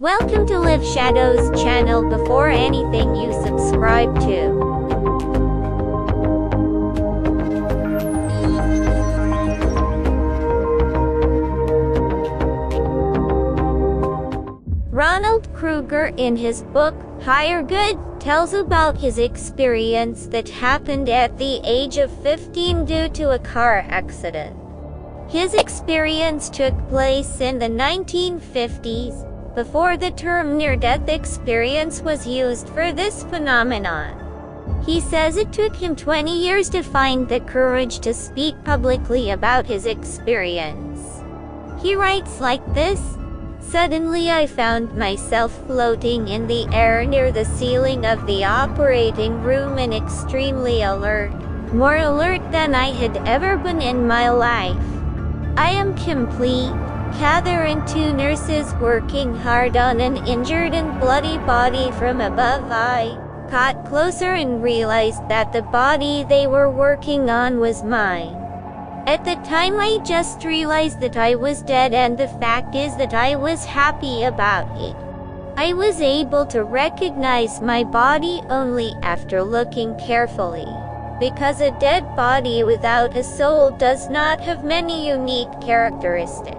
Welcome to Live Shadows channel. Before anything, you subscribe to Ronald Kruger, in his book Higher Good, tells about his experience that happened at the age of 15 due to a car accident. His experience took place in the 1950s, before the term near-death experience was used for this phenomenon. He says it took him 20 years to find the courage to speak publicly about his experience. He writes like this: "Suddenly I found myself floating in the air near the ceiling of the operating room and extremely alert, more alert than I had ever been in my life. I am complete. There and two nurses working hard on an injured and bloody body from above. I got closer and realized that the body they were working on was mine. At the time I just realized that I was dead, and the fact is that I was happy about it. I was able to recognize my body only after looking carefully, because a dead body without a soul does not have many unique characteristics.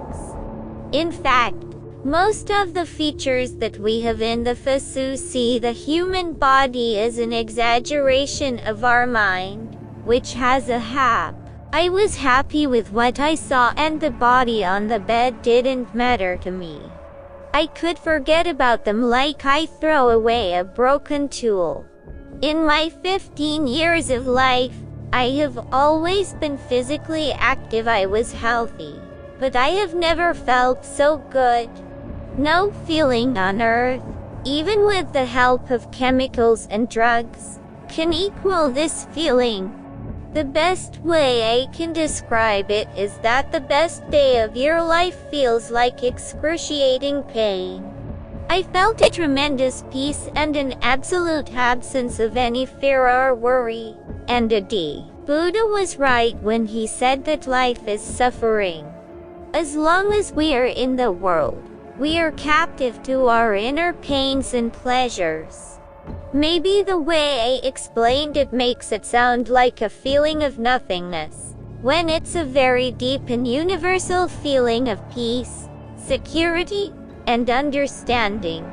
In fact, most of the features that we have in the physique see the human body is an exaggeration of our mind, which has a hap. I was happy with what I saw, and the body on the bed didn't matter to me. I could forget about them like I throw away a broken tool. In my 15 years of life, I have always been physically active. I was healthy, but I have never felt so good. No feeling on earth, even with the help of chemicals and drugs, can equal this feeling. The best way I can describe it is that the best day of your life feels like excruciating pain. I felt a tremendous peace and an absolute absence of any fear or worry. And Buddha was right when he said that life is suffering. As long as we are in the world, we are captive to our inner pains and pleasures. Maybe the way I explained it makes it sound like a feeling of nothingness, when it's a very deep and universal feeling of peace, security, and understanding.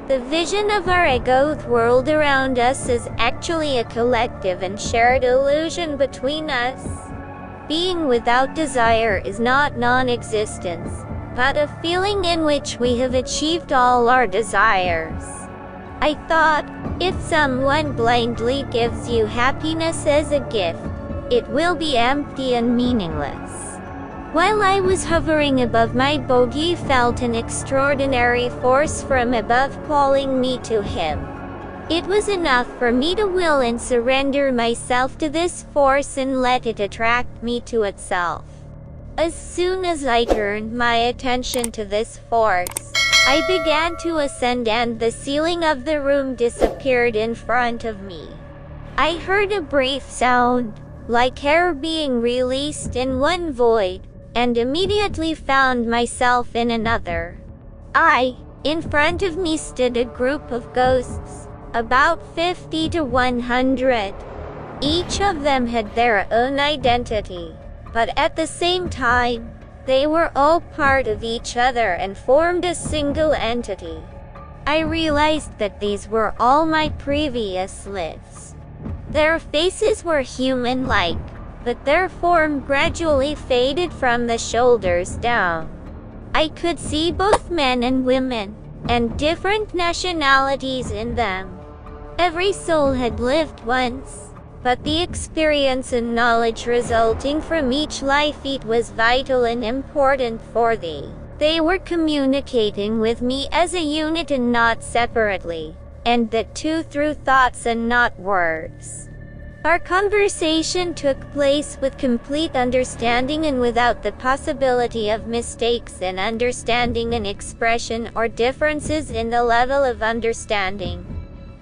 The vision of our egoic world around us is actually a collective and shared illusion between us. Being without desire is not non-existence, but a feeling in which we have achieved all our desires. I thought, if someone blindly gives you happiness as a gift, it will be empty and meaningless. While I was hovering above my bogey, felt an extraordinary force from above calling me to him. It was enough for me to will and surrender myself to this force and let it attract me to itself. As soon as I turned my attention to this force, I began to ascend, and the ceiling of the room disappeared in front of me. I heard a brief sound, like air being released in one void, and immediately found myself in another. In front of me stood a group of ghosts, about 50 to 100. Each of them had their own identity, but at the same time, they were all part of each other and formed a single entity. I realized that these were all my previous lives. Their faces were human-like, but their form gradually faded from the shoulders down. I could see both men and women, and different nationalities in them. Every soul had lived once, but the experience and knowledge resulting from each life was vital and important for thee. They were communicating with me as a unit and not separately, and that too through thoughts and not words. Our conversation took place with complete understanding and without the possibility of mistakes in understanding and expression or differences in the level of understanding.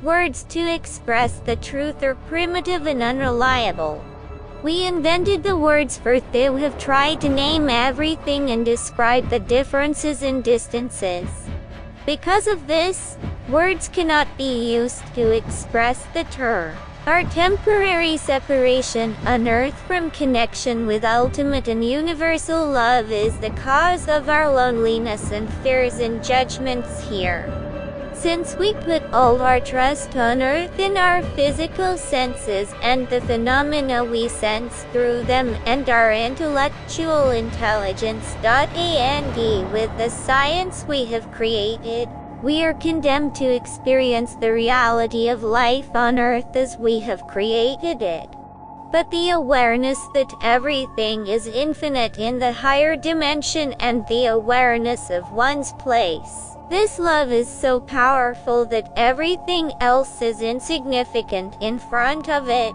Words to express the truth are primitive and unreliable. We invented the words for they have tried to name everything and describe the differences in distances. Because of this, words cannot be used to express the term. Our temporary separation on earth from connection with ultimate and universal love is the cause of our loneliness and fears and judgments here. Since we put all our trust on earth in our physical senses and the phenomena we sense through them and our intellectual intelligence and with the science we have created, we are condemned to experience the reality of life on earth as we have created it. But the awareness that everything is infinite in the higher dimension and the awareness of one's place, this love is so powerful that everything else is insignificant in front of it.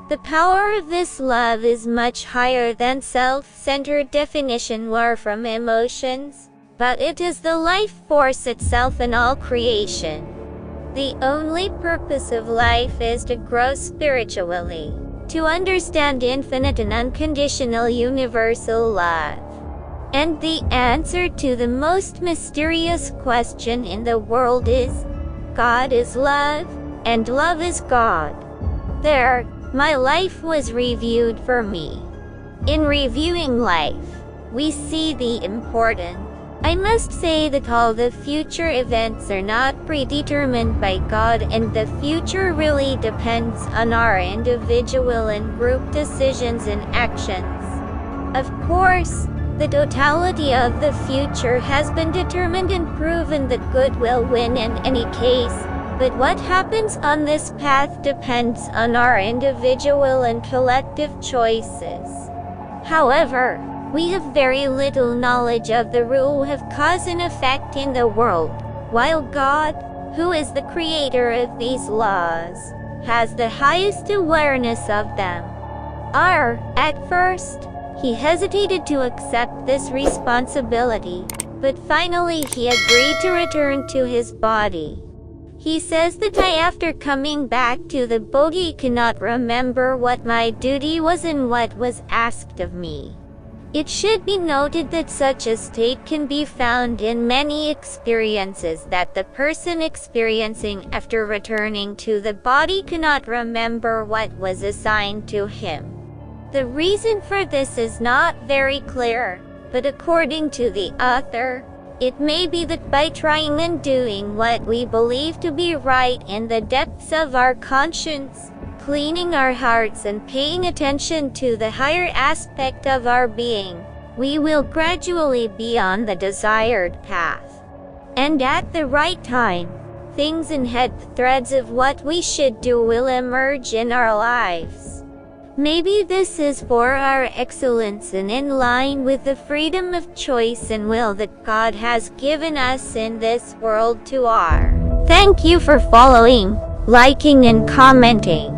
The power of this love is much higher than self-centered definition or from emotions, but it is the life force itself in all creation. The only purpose of life is to grow spiritually, to understand infinite and unconditional universal love. And the answer to the most mysterious question in the world is, God is love, and love is God. There, my life was reviewed for me. In reviewing life, we see the important. I must say that all the future events are not predetermined by God, and the future really depends on our individual and group decisions and actions. Of course, the totality of the future has been determined and proven that good will win in any case, but what happens on this path depends on our individual and collective choices. However, we have very little knowledge of the rule of cause and effect in the world, while God, who is the creator of these laws, has the highest awareness of them. At first, he hesitated to accept this responsibility, but finally he agreed to return to his body. He says that after coming back to the body cannot remember what my duty was and what was asked of me. It should be noted that such a state can be found in many experiences that the person experiencing after returning to the body cannot remember what was assigned to him. The reason for this is not very clear, but according to the author, it may be that by trying and doing what we believe to be right in the depths of our conscience, cleaning our hearts and paying attention to the higher aspect of our being, we will gradually be on the desired path. And at the right time, things and head threads of what we should do will emerge in our lives. Maybe this is for our excellence and in line with the freedom of choice and will that God has given us in this world to our. Thank you for following, liking and commenting.